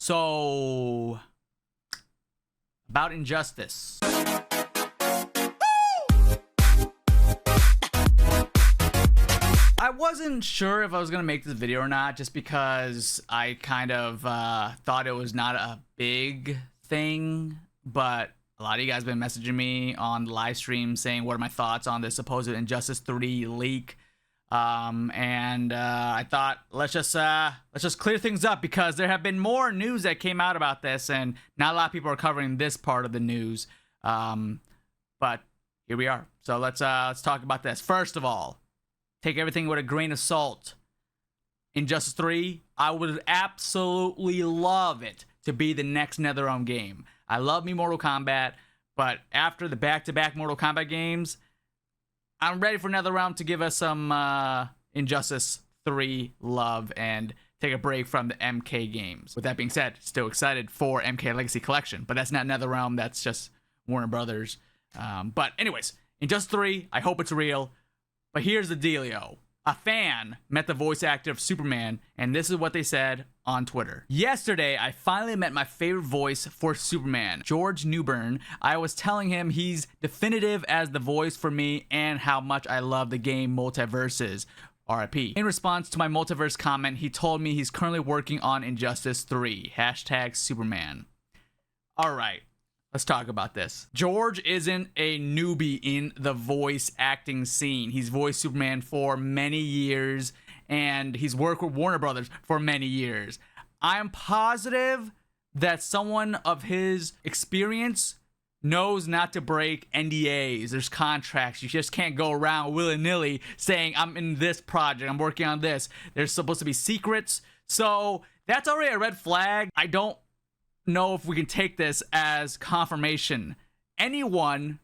So, about Injustice. I wasn't sure if I was going to make this video or not, just because I kind of thought it was not a big thing, but a lot of you guys have been messaging me on the live stream saying what are my thoughts on this supposed Injustice 3 leak. I thought let's just clear things up, because there have been more news that came out about this, and not a lot of people are covering this part of the news. But here we are. So let's talk about this. First of all, take everything with a grain of salt. Injustice 3, I would absolutely love it to be the next NetherRealm game. I love me Mortal Kombat, but after the back-to-back Mortal Kombat games, I'm ready for NetherRealm to give us some Injustice 3 love and take a break from the MK games. With that being said, still excited for MK Legacy Collection, but that's not NetherRealm, that's just Warner Brothers. But anyways, Injustice 3, I hope it's real. But here's the dealio. A fan met the voice actor of Superman, and this is what they said on Twitter. Yesterday, I finally met my favorite voice for Superman, George Newbern. I was telling him he's definitive as the voice for me and how much I love the game Multiverses. RIP. In response to my multiverse comment, he told me he's currently working on Injustice 3. #Superman. Alright. Let's talk about this. George isn't a newbie in the voice acting scene. He's voiced Superman for many years, and he's worked with Warner Brothers for many years. I'm positive that someone of his experience knows not to break NDAs. There's contracts. You just can't go around willy-nilly saying, I'm in this project, I'm working on this. There's supposed to be secrets. So that's already a red flag. I don't know if we can take this as confirmation. Anyone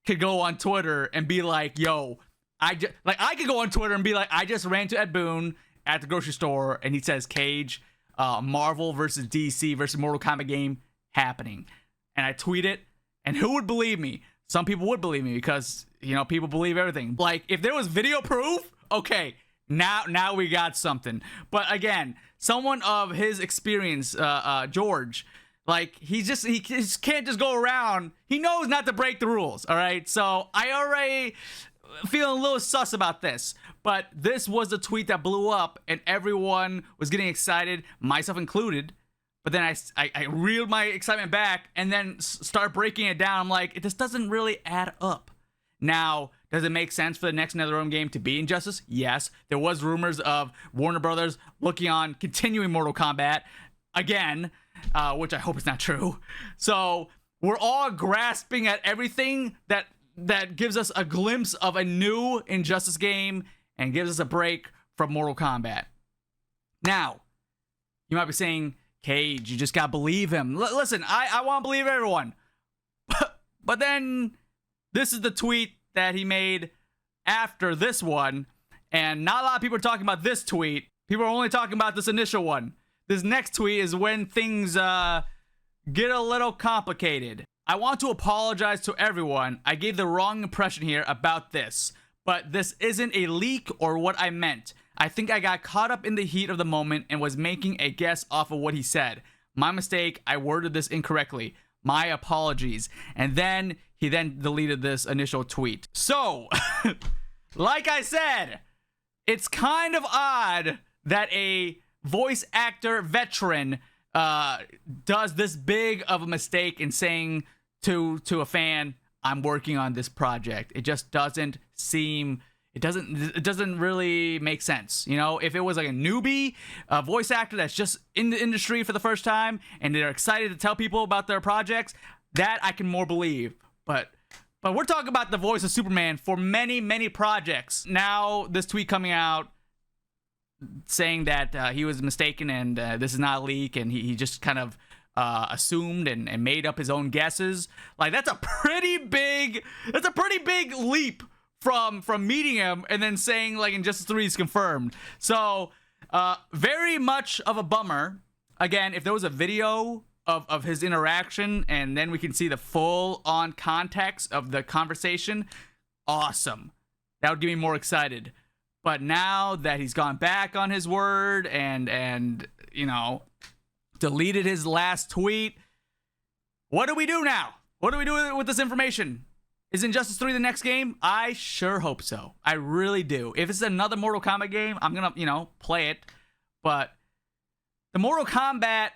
could go on Twitter and be like, yo, I could go on Twitter and be like, I just ran to Ed Boon at the grocery store and he says Cage, Marvel versus DC versus Mortal Kombat game happening. And I tweet it, and who would believe me? Some people would believe me, because, you know, people believe everything. Like, if there was video proof, okay, now we got something. But again, someone of his experience, George, like, he just can't just go around. He knows not to break the rules, all right? So I already feeling a little sus about this. But this was the tweet that blew up, and everyone was getting excited, myself included. But then I reeled my excitement back and then start breaking it down. I'm like, this doesn't really add up. Now, does it make sense for the next NetherRealm game to be Injustice? Yes. There was rumors of Warner Brothers looking on continuing Mortal Kombat again, which I hope is not true. So we're all grasping at everything that gives us a glimpse of a new Injustice game and gives us a break from Mortal Kombat. Now, you might be saying, Cage, you just gotta believe him. Listen, I want to believe everyone. But then this is the tweet that he made after this one, and not a lot of people are talking about this tweet. People are only talking about this initial one. This next tweet is when things get a little complicated. I want to apologize to everyone. I gave the wrong impression here about this, but this isn't a leak or what I meant. I think I got caught up in the heat of the moment and was making a guess off of what he said. My mistake, I worded this incorrectly. My apologies. And then he deleted this initial tweet. So, like I said, it's kind of odd that a voice actor veteran does this big of a mistake in saying to a fan, I'm working on this project. It just doesn't seem... It doesn't really make sense. You know, if it was like a newbie, a voice actor that's just in the industry for the first time and they're excited to tell people about their projects, that I can more believe. But we're talking about the voice of Superman for many, many projects. Now, this tweet coming out saying that he was mistaken and this is not a leak, and he just kind of assumed and made up his own guesses. Like, that's a pretty big leap from meeting him and then saying like Injustice 3 is confirmed. So very much of a bummer. Again, if there was a video of his interaction and then we can see the full on context of the conversation, awesome. That would get me more excited. But now that he's gone back on his word and you know, deleted his last tweet. What do we do now? What do we do with this information? Is Injustice 3 the next game? I sure hope so. I really do. If it's another Mortal Kombat game, I'm gonna, play it. But the Mortal Kombat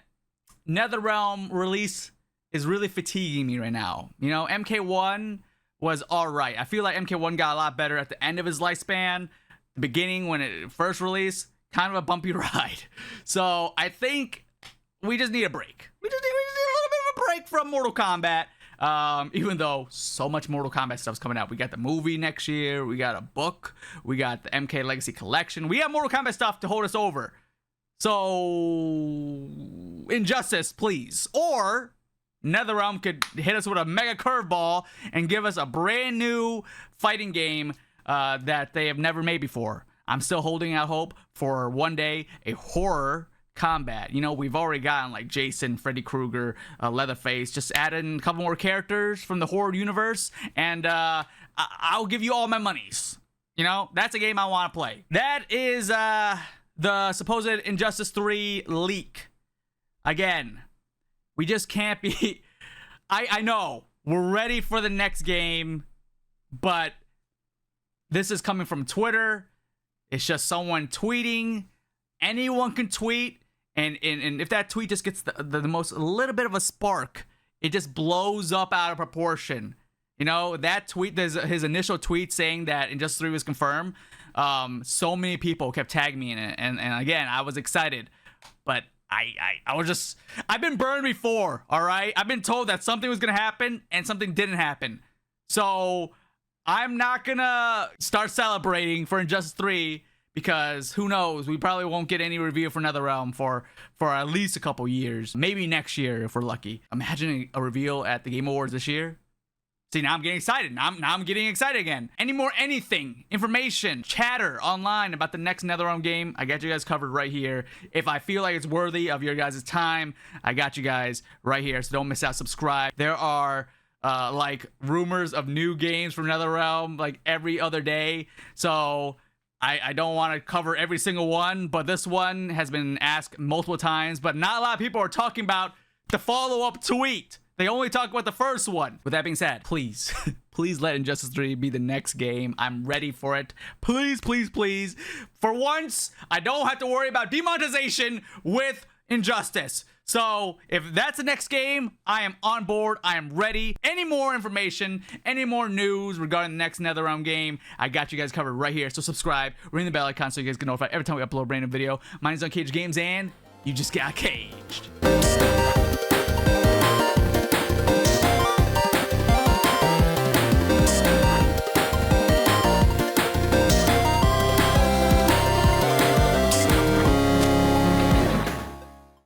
NetherRealm release is really fatiguing me right now. MK1 was alright. I feel like MK1 got a lot better at the end of his lifespan. The beginning, when it first released, kind of a bumpy ride. So I think we just need a break. We just need a little bit of a break from Mortal Kombat. Even though so much Mortal Kombat stuff's coming out. We got the movie next year. We got a book. We got the MK Legacy Collection. We have Mortal Kombat stuff to hold us over. So, Injustice, please. Or NetherRealm could hit us with a mega curveball and give us a brand new fighting game that they have never made before. I'm still holding out hope for one day a horror combat. We've already gotten like Jason, Freddy Krueger, Leatherface. Just add in a couple more characters from the horror universe, and I'll give you all my monies. That's a game I want to play. That is the supposed Injustice 3 leak. Again, we just can't be... I know, we're ready for the next game, but this is coming from Twitter. It's just someone tweeting. Anyone can tweet, and if that tweet just gets the most little bit of a spark, it just blows up out of proportion. That tweet, there's his initial tweet saying that Injustice 3 was confirmed. So many people kept tagging me in it, and again, I was excited, but I've been burned before, all right? I've been told that something was gonna happen, and something didn't happen. So I'm not gonna start celebrating for Injustice 3, because who knows, we probably won't get any review for NetherRealm for at least a couple years. Maybe next year if we're lucky. Imagine a reveal at the Game Awards this year. See, now I'm getting excited. Now I'm getting excited again. Anything, information, chatter online about the next NetherRealm game, I got you guys covered right here. If I feel like it's worthy of your guys' time, I got you guys right here. So don't miss out. Subscribe. There are like rumors of new games from NetherRealm like every other day. So I don't want to cover every single one, but this one has been asked multiple times, but not a lot of people are talking about the follow-up tweet. They only talk about the first one. With that being said, please, please let Injustice 3 be the next game. I'm ready for it. Please, please, please. For once, I don't have to worry about demonetization with Injustice. So if that's the next game, I am on board. I am ready. Any more information, any more news regarding the next NetherRealm game, I got you guys covered right here. So subscribe, ring the bell icon so you guys get notified every time we upload a brand new video. My name is unCAGEDgamez, and you just got caged.